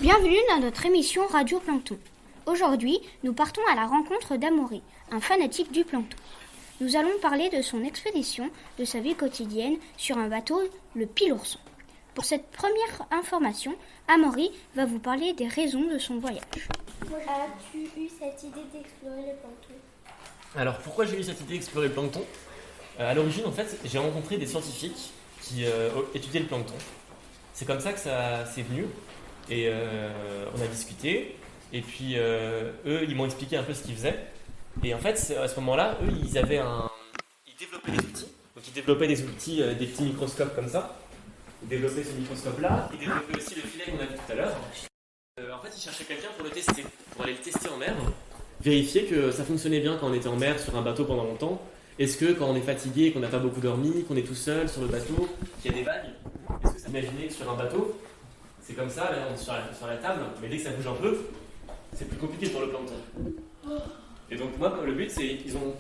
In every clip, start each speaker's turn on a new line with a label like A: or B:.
A: Bienvenue dans notre émission Radio Plancton. Aujourd'hui, nous partons à la rencontre d'Amaury, un fanatique du plancton. Nous allons parler de son expédition, de sa vie quotidienne sur un bateau, le Pilourson. Pour cette première information, Amaury va vous parler des raisons de son voyage.
B: As-tu eu cette idée d'explorer le plancton?
C: Alors pourquoi j'ai eu cette idée d'explorer le plancton? À l'origine, en fait, j'ai rencontré des scientifiques qui étudiaient le plancton. C'est comme ça que ça s'est venu. Et on a discuté. Et puis eux, ils m'ont expliqué un peu ce qu'ils faisaient. Et en fait, à ce moment-là, eux, ils développaient des outils. Donc ils développaient des outils, des petits microscopes comme ça. Ils développaient ce microscope-là. Ils développaient aussi le filet qu'on a vu tout à l'heure. En fait, ils cherchaient quelqu'un pour le tester, pour aller le tester en mer. Vérifier que ça fonctionnait bien quand on était en mer sur un bateau pendant longtemps. Est-ce que quand on est fatigué, qu'on n'a pas beaucoup dormi, qu'on est tout seul sur le bateau, qu'il y a des vagues, est-ce que ça imaginez sur un bateau, c'est comme ça, là on est sur la table, mais dès que ça bouge un peu, c'est plus compliqué pour le plancton. Et donc moi, le but c'est, ils ont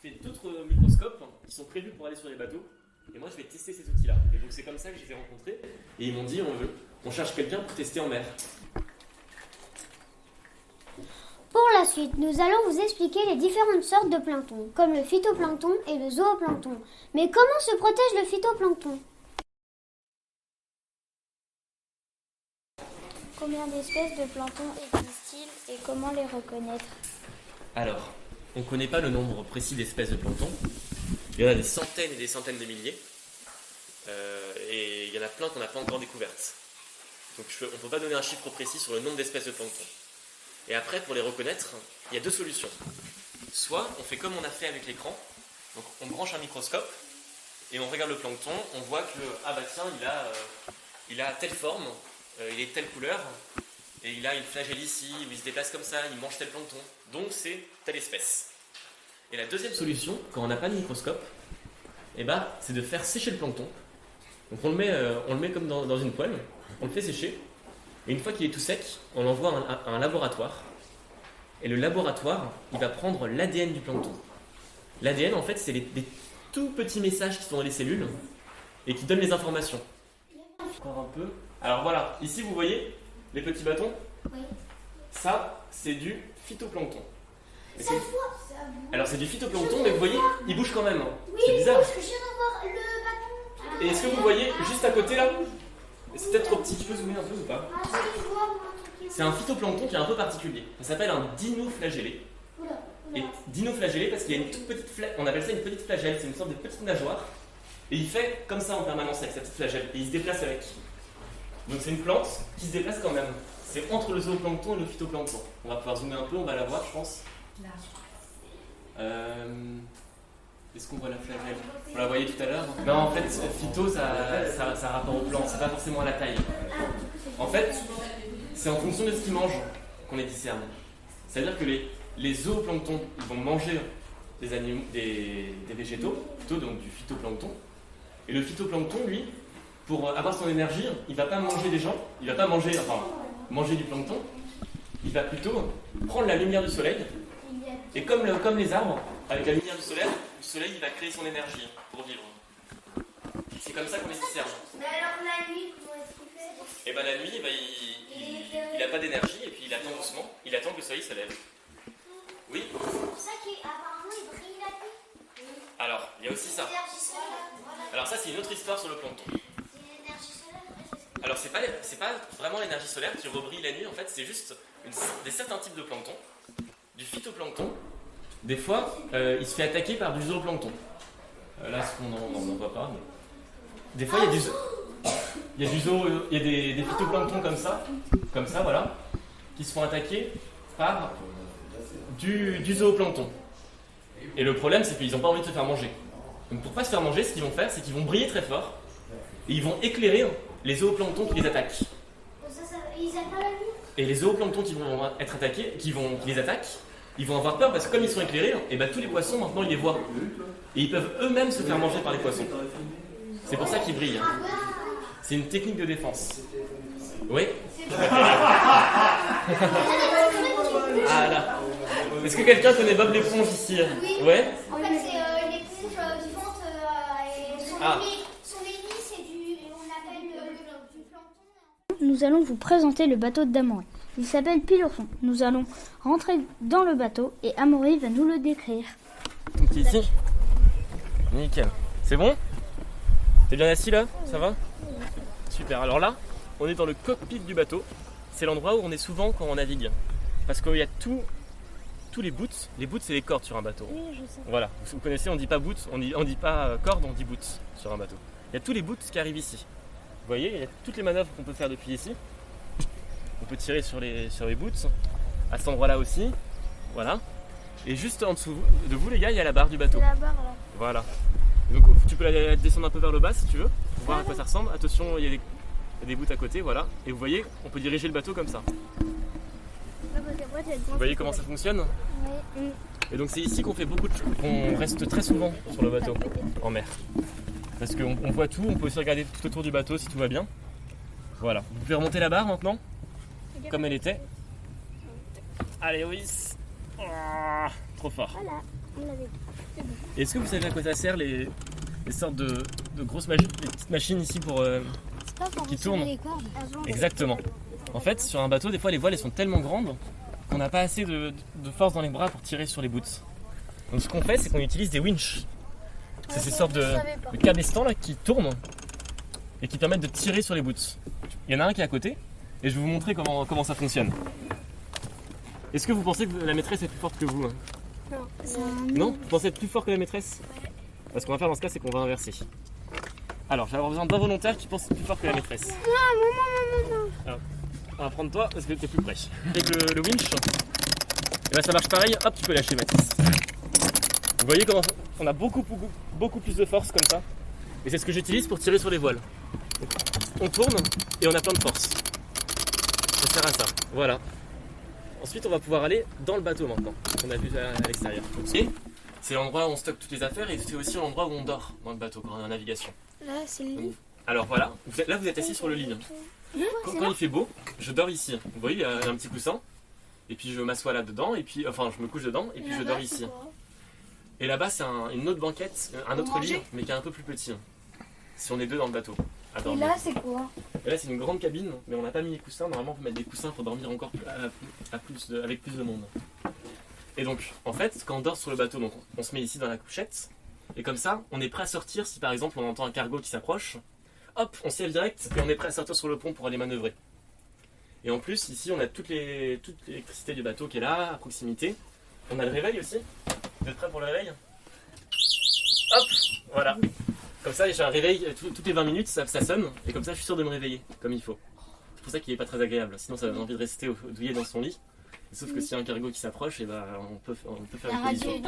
C: fait d'autres microscopes qui sont prévus pour aller sur les bateaux, et moi je vais tester ces outils-là. Et donc c'est comme ça que je les ai rencontrés, et ils m'ont dit on cherche quelqu'un pour tester en mer.
B: Pour la suite, nous allons vous expliquer les différentes sortes de plancton, comme le phytoplancton et le zooplancton. Mais comment se protège le phytoplancton? Combien d'espèces de plancton existent-ils et comment les reconnaître?
C: Alors, on ne connaît pas le nombre précis d'espèces de plancton. Il y en a des centaines et des centaines de milliers. Et il y en a plein qu'on n'a pas encore découvertes. Donc on ne peut pas donner un chiffre précis sur le nombre d'espèces de plancton. Et après, pour les reconnaître, il y a deux solutions. Soit on fait comme on a fait avec l'écran, donc on branche un microscope et on regarde le plancton, on voit que ah bah tiens, il a telle forme, il est de telle couleur, et il a une flagelle ici, où il se déplace comme ça, il mange tel plancton, donc c'est telle espèce. Et la deuxième solution, quand on n'a pas de microscope, c'est de faire sécher le plancton. Donc on le met comme dans une poêle, on le fait sécher. Et une fois qu'il est tout sec, on l'envoie à un laboratoire. Et le laboratoire, il va prendre l'ADN du plancton. L'ADN, en fait, c'est des tout petits messages qui sont dans les cellules et qui donnent les informations. Encore un peu. Alors voilà, ici vous voyez les petits bâtons.
B: Oui.
C: Ça, c'est du phytoplancton.
B: Ça se voit.
C: Alors c'est du phytoplancton, mais vous voyez, il bouge quand même.
B: Oui,
C: C'est bizarre.
B: je viens d'avoir le bâton.
C: Et est-ce que vous voyez juste à côté là? C'est peut-être trop petit, tu peux zoomer un peu ou pas?
B: Ah, si, je vois, moi, tranquille.
C: C'est un phytoplancton qui est un peu particulier. Ça s'appelle un dinoflagellé. Et dinoflagellé parce qu'il y a une toute petite flagelle, on appelle ça une petite flagelle, c'est une sorte de petite nageoire. Et il fait comme ça en permanence avec sa petite flagelle. Et il se déplace avec. Donc c'est une plante qui se déplace quand même. C'est entre le zooplancton et le phytoplancton. On va pouvoir zoomer un peu, on va la voir je pense. Est-ce qu'on voit la flagelle? On la voyait tout à l'heure. Non, en fait, phyto, ça a rapport au plant, c'est pas forcément à la taille. En fait, c'est en fonction de ce qu'ils mangent qu'on les discerne. C'est-à-dire que les zooplanctons, ils vont manger des végétaux, plutôt donc du phytoplancton. Et le phytoplancton, lui, pour avoir son énergie, il va pas manger des gens, il va pas manger du plancton, il va plutôt prendre la lumière du soleil. Et comme les arbres, avec la lumière du soleil, il va créer son énergie pour vivre. C'est comme ça qu'on les discerne.
B: Mais alors la nuit, comment est-ce qu'il fait?
C: Et la nuit, il n'a pas d'énergie et puis il attend doucement. Il attend que le soleil se lève. Oui.
B: C'est pour ça qu'apparemment il brille la nuit.
C: Alors, il y a aussi ça.
B: L'énergie solaire. Voilà.
C: Alors ça, c'est une autre histoire sur le plancton.
B: C'est l'énergie solaire.
C: Alors c'est pas vraiment l'énergie solaire qui rebrille la nuit. En fait, c'est juste des certains types de plancton. Du phytoplancton, des fois, il se fait attaquer par du zooplancton. Là, ce qu'on n'en voit pas. Mais... Des fois, il y a des phytoplanctons comme ça, voilà, qui se font attaquer par du zooplancton. Et le problème, c'est qu'ils n'ont pas envie de se faire manger. Donc, pour pas se faire manger, ce qu'ils vont faire, c'est qu'ils vont briller très fort et ils vont éclairer les zooplanctons qui les attaquent.
B: Ils n'aiment pas la nuit.
C: Et les zooplanctons qui vont être attaqués, qui les attaquent, ils vont avoir peur parce que comme ils sont éclairés, tous les poissons maintenant ils les voient. Et ils peuvent eux-mêmes se faire manger par les poissons. C'est pour ça qu'ils brillent. C'est une technique de défense. Oui. Ah là. Est-ce que quelqu'un connaît Bob l'éponge ici?
B: Oui.
C: Ouais.
B: En fait, c'est l'éponge vivante et son ennemi, c'est on appelle du plancton.
A: Nous nous allons vous présenter le bateau d'Amaury. Il s'appelle Pilourson. Nous allons rentrer dans le bateau et Amaury va nous le décrire.
C: Donc ici. Nickel. C'est bon? T'es bien assis là? Ça va? Super. Alors là, on est dans le cockpit du bateau. C'est l'endroit où on est souvent quand on navigue. Parce qu'il y a tous les boots. Les boots, c'est les cordes sur un bateau.
B: Oui, je sais.
C: Voilà. Vous connaissez, on dit pas boots, on dit pas corde, on dit boots sur un bateau. Il y a tous les boots qui arrivent ici. Vous voyez, il y a toutes les manœuvres qu'on peut faire depuis ici. On peut tirer sur les boots. À cet endroit-là aussi. Voilà. Et juste en dessous de vous, les gars, il y a la barre du bateau.
B: La barre là.
C: Voilà. Et donc tu peux la descendre un peu vers le bas si tu veux, pour voir à quoi ça ressemble. Attention, il y a des bouts à côté, voilà. Et vous voyez, on peut diriger le bateau comme ça. Vous voyez comment ça fonctionne?
B: Oui.
C: Et donc c'est ici qu'on fait qu'on reste très souvent sur le bateau, en mer. Parce qu'on voit tout, on peut aussi regarder tout autour du bateau si tout va bien. Voilà. Vous pouvez remonter la barre maintenant, comme elle était. Allez, oui. Oh, trop fort.
B: Voilà, on l'avait.
C: Est-ce que vous savez à quoi ça sert les sortes de grosses machines, les petites machines ici pour
B: C'est pas pour
C: qui
B: retirer
C: tournent?
B: les cordes.
C: Exactement. En fait, sur un bateau, des fois les voiles elles sont tellement grandes qu'on n'a pas assez de force dans les bras pour tirer sur les boots. Donc ce qu'on fait, c'est qu'on utilise des winches. C'est ces sortes de cabestans là qui tournent et qui permettent de tirer sur les boots. Il y en a un qui est à côté et je vais vous montrer comment ça fonctionne. Est-ce que vous pensez que la maîtresse est plus forte que vous? Non? Vous pensez être plus fort que la maîtresse? Ce qu'on va faire dans ce cas, c'est qu'on va inverser. Alors, je vais avoir besoin d'un volontaire qui pense plus fort que la maîtresse. Alors, on va prendre toi parce que tu es plus près. Avec le winch, et ben ça marche pareil. Hop, tu peux lâcher, Mathis. Vous voyez comment on a beaucoup plus de force comme ça. Et c'est ce que j'utilise pour tirer sur les voiles. Donc, on tourne et on a plein de force. Ça sert à ça. Voilà. Ensuite, on va pouvoir aller dans le bateau maintenant, qu'on a vu à l'extérieur. Okay. C'est l'endroit où on stocke toutes les affaires et c'est aussi l'endroit où on dort dans le bateau quand on est en navigation.
B: Là, c'est le lit.
C: Alors voilà, là vous êtes assis sur le lit. Quand il fait beau, je dors ici. Vous voyez, il y a un petit coussin. Et puis je m'assois là-dedans, et puis enfin je me couche dedans, et puis je dors ici. Et là-bas, c'est une autre banquette, un autre lit, mais qui est un peu plus petit. Si on est deux dans le bateau.
B: Et là, c'est quoi?
C: Et là, c'est une grande cabine, mais on n'a pas mis les coussins. Normalement, on peut mettre des coussins pour dormir encore avec plus de monde. Et donc, en fait, quand on dort sur le bateau, donc on se met ici dans la couchette. Et comme ça, on est prêt à sortir si par exemple on entend un cargo qui s'approche. Hop, on se lève direct et on est prêt à sortir sur le pont pour aller manœuvrer. Et en plus, ici, on a toute l'électricité du bateau qui est là, à proximité. On a le réveil aussi. Vous êtes prêts pour le réveil? Hop, voilà. Comme ça, j'ai un réveil, toutes les 20 minutes, ça sonne. Et comme ça, je suis sûr de me réveiller, comme il faut. C'est pour ça qu'il n'est pas très agréable. Sinon, ça donne envie de rester douillé dans son lit. Sauf que s'il y a un cargo qui s'approche, et ben, on peut faire une collision.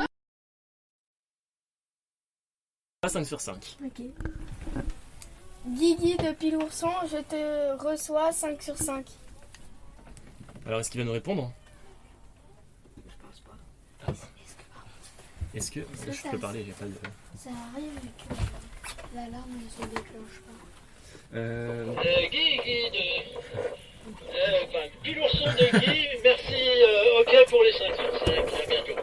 C: Pas 5 sur 5.
D: Ok. Guigui de Pilourson, je te reçois 5 sur 5.
C: Alors, est-ce qu'il va nous répondre?
B: Je pense pas.
C: Ah. Est-ce que je peux parler? J'ai pas de...
B: Ça arrive que l'alarme ne se déclenche pas.
E: Guy de... Pilourson de Guy, merci, ok pour les 5 sur 5, à bientôt.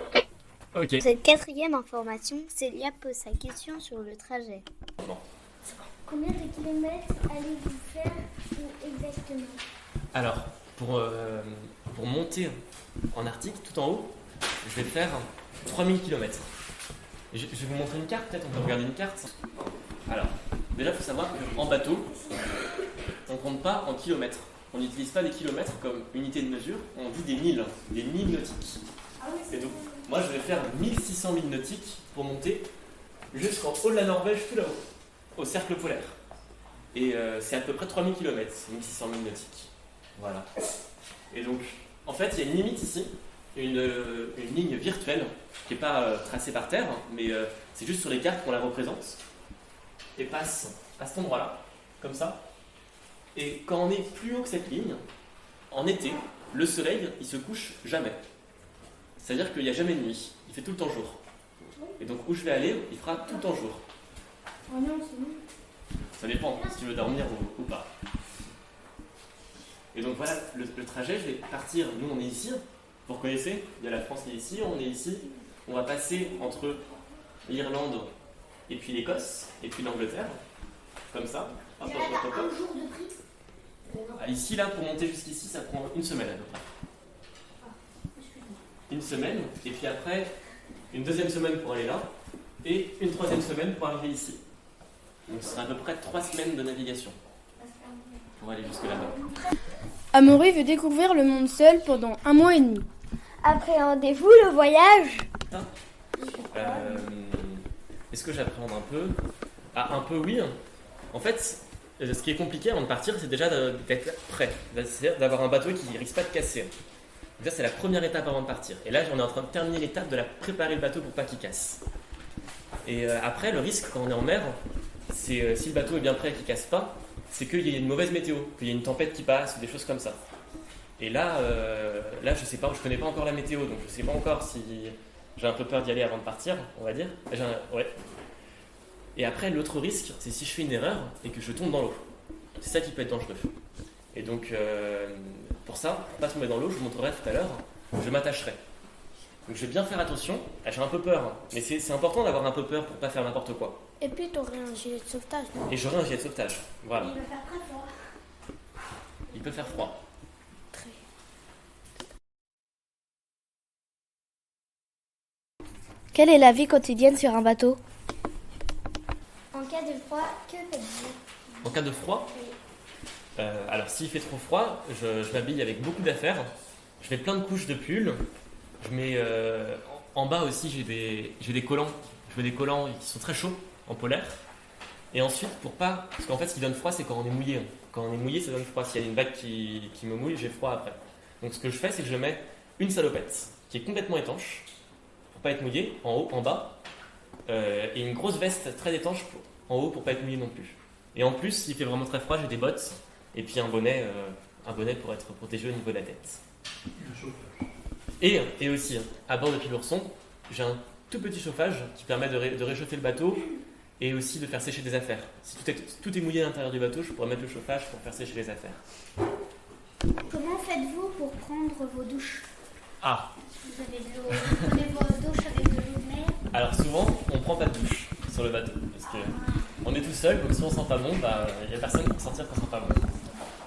C: Ok.
B: Cette quatrième information, Célia pose sa question sur le trajet.
C: Bon.
B: Combien de kilomètres allez-vous faire exactement?
C: Alors, pour monter en Arctique, tout en haut, je vais faire 3000 km. Je vais vous montrer une carte, peut-être, on peut regarder une carte. Alors, déjà, il faut savoir qu'en bateau, on ne compte pas en kilomètres. On n'utilise pas des kilomètres comme unité de mesure, on dit des milles nautiques. Et donc, moi, je vais faire 1600 milles nautiques pour monter jusqu'en haut de la Norvège, tout là-haut, au cercle polaire. Et c'est à peu près 3000 km, 1600 milles nautiques. Voilà. Et donc, en fait, il y a une limite ici, une ligne virtuelle qui n'est pas tracée par terre, mais c'est juste sur les cartes qu'on la représente, et passe à cet endroit-là, comme ça. Et quand on est plus haut que cette ligne, en été, le soleil, il se couche jamais. C'est-à-dire qu'il n'y a jamais de nuit, il fait tout le temps jour. Et donc où je vais aller, il fera tout le temps jour.
B: Oh non, c'est bon.
C: Ça dépend si tu veux dormir ou pas. Et donc voilà, le trajet, je vais partir, nous on est ici, vous reconnaissez, il y a la France qui est ici, on est ici, on va passer entre l'Irlande et puis l'Écosse, et puis l'Angleterre, comme ça. Hop, hop, hop, hop.
B: Un jour de prix.
C: Ici, là, pour monter jusqu'ici, ça prend une semaine à peu près. Une semaine, et puis après, une deuxième semaine pour aller là, et une troisième semaine pour arriver ici. Donc ce sera à peu près 3 semaines de navigation pour aller jusque là-bas.
D: Amaury veut découvrir le monde seul pendant 1 mois et demi.
B: Appréhendez-vous le voyage?
C: Est-ce que j'appréhende un peu? Un peu oui. En fait, ce qui est compliqué avant de partir, c'est déjà d'être prêt. C'est-à-dire d'avoir un bateau qui ne risque pas de casser. Donc ça, c'est la première étape avant de partir. Et là, on est en train de terminer l'étape de préparer le bateau pour pas qu'il casse. Et après, le risque quand on est en mer, c'est si le bateau est bien prêt et qu'il casse pas, c'est qu'il y ait une mauvaise météo, qu'il y ait une tempête qui passe ou des choses comme ça. Et là, je sais pas, je connais pas encore la météo, donc je sais pas encore si j'ai un peu peur d'y aller avant de partir, on va dire. Ouais. Et après, l'autre risque, c'est si je fais une erreur et que je tombe dans l'eau. C'est ça qui peut être dangereux. Et donc, pour ça, pour pas tomber dans l'eau, je vous montrerai tout à l'heure, je m'attacherai. Donc je vais bien faire attention. J'ai un peu peur, mais c'est important d'avoir un peu peur pour pas faire n'importe quoi.
D: Et puis t'aurais un gilet de sauvetage, non?
C: Et j'aurai un gilet de sauvetage. Voilà.
B: Il va faire très froid.
C: Il peut faire froid.
D: Quelle est la vie quotidienne sur un bateau?
B: En cas de froid, que faites-vous?
C: En cas de froid, alors s'il fait trop froid, je m'habille avec beaucoup d'affaires. Je mets plein de couches de pull. Je mets en bas aussi, j'ai des collants. Je mets des collants qui sont très chauds en polaire. Et ensuite, parce qu'en fait, ce qui donne froid, c'est quand on est mouillé. Quand on est mouillé, ça donne froid. S'il y a une vague qui me mouille, j'ai froid après. Donc ce que je fais, c'est que je mets une salopette qui est complètement étanche pour pas être mouillé, en haut, en bas, et une grosse veste très étanche en haut pour pas être mouillé non plus. Et en plus, s'il fait vraiment très froid, j'ai des bottes et puis un bonnet pour être protégé au niveau de la tête. Et aussi, à bord de Pilourson, j'ai un tout petit chauffage qui permet de réchauffer le bateau et aussi de faire sécher des affaires. Si tout est mouillé à l'intérieur du bateau, je pourrais mettre le chauffage pour faire sécher les affaires.
A: Comment faites-vous pour prendre vos douches?
B: Vous avez de l'eau, vous prenez vos douches avec de l'eau de mer?
C: Alors souvent, on prend pas de douche sur le bateau parce que on est tout seul, donc si on sent pas bon, il y a personne pour sortir quand on sent pas bon.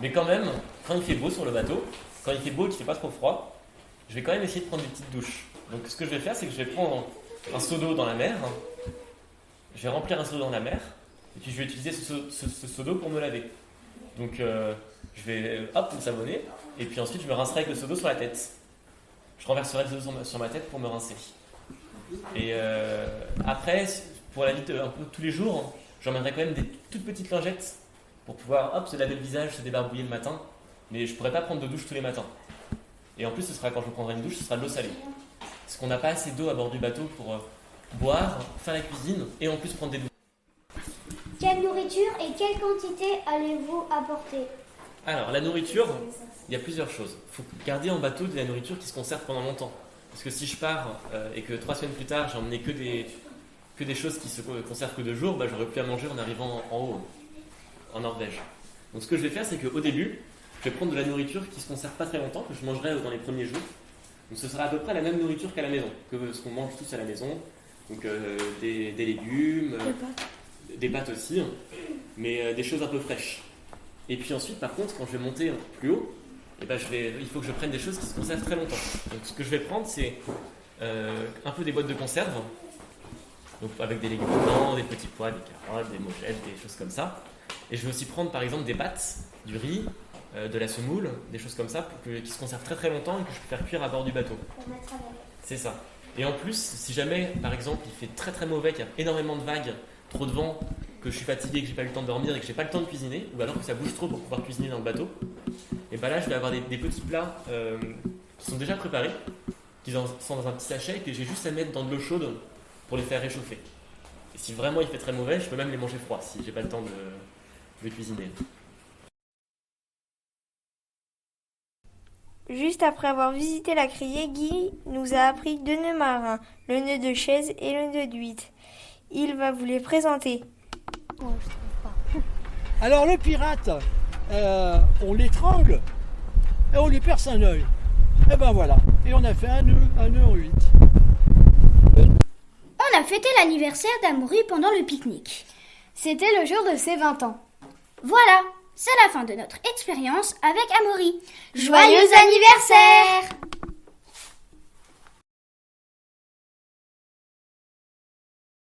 C: Mais quand même, quand il fait beau sur le bateau, quand il fait beau et qu'il fait pas trop froid, je vais quand même essayer de prendre des petites douches. Donc ce que je vais faire, c'est que je vais prendre un seau d'eau dans la mer, je vais remplir un seau d'eau dans la mer, et puis je vais utiliser ce seau d'eau pour me laver. Donc je vais me savonner, et puis ensuite je me rincerai avec le seau d'eau sur la tête. Je renverserai de l'eau sur ma tête pour me rincer. Et après, pour la vie un peu tous les jours, j'emmènerai quand même des toutes petites lingettes pour pouvoir se laver le visage, se débarbouiller le matin. Mais je ne pourrai pas prendre de douche tous les matins. Et en plus, ce sera quand je prendrai une douche, ce sera de l'eau salée. Parce qu'on n'a pas assez d'eau à bord du bateau pour boire, faire la cuisine et en plus prendre des douches.
B: Quelle nourriture et quelle quantité allez-vous apporter?
C: Alors, la nourriture, il y a plusieurs choses. Il faut garder en bateau de la nourriture qui se conserve pendant longtemps. Parce que si je pars et que 3 semaines plus tard, j'ai emmené que des choses qui se conservent que 2 jours, j'aurais pu à manger en arrivant en haut, en Norvège. Donc ce que je vais faire, c'est qu'au début, je vais prendre de la nourriture qui se conserve pas très longtemps, que je mangerai dans les premiers jours. Donc ce sera à peu près la même nourriture qu'à la maison, que ce qu'on mange tous à la maison. Donc des légumes, des pâtes aussi, mais des choses un peu fraîches. Et puis ensuite, par contre, quand je vais monter plus haut, il faut que je prenne des choses qui se conservent très longtemps. Donc ce que je vais prendre, c'est un peu des boîtes de conserve, donc avec des légumes dedans, des petits pois, des carottes, des mojettes, des choses comme ça. Et je vais aussi prendre par exemple des pâtes, du riz, de la semoule, des choses comme ça qui se conservent très très longtemps et que je peux faire cuire à bord du bateau. C'est ça. Et en plus, si jamais par exemple il fait très très mauvais, qu'il y a énormément de vagues, trop de vent, que je suis fatigué, que j'ai pas eu le temps de dormir et que j'ai pas le temps de cuisiner, ou alors que ça bouge trop pour pouvoir cuisiner dans le bateau, et là je vais avoir des petits plats qui sont déjà préparés, qui sont dans un petit sachet et que j'ai juste à mettre dans de l'eau chaude pour les faire réchauffer. Et si vraiment il fait très mauvais, je peux même les manger froids si j'ai pas le temps de cuisiner.
F: Juste après avoir visité la criée, Guy nous a appris 2 nœuds marins, le nœud de chaise et le nœud d'huître. Il va vous les présenter.
G: Alors le pirate, on l'étrangle et on lui perce un œil. Et ben voilà, et on a fait un nœud en 8.
A: On a fêté l'anniversaire d'Amaury pendant le pique-nique.
D: C'était le jour de ses 20 ans.
A: Voilà, C'est la fin de notre expérience avec Amaury.
B: Joyeux anniversaire!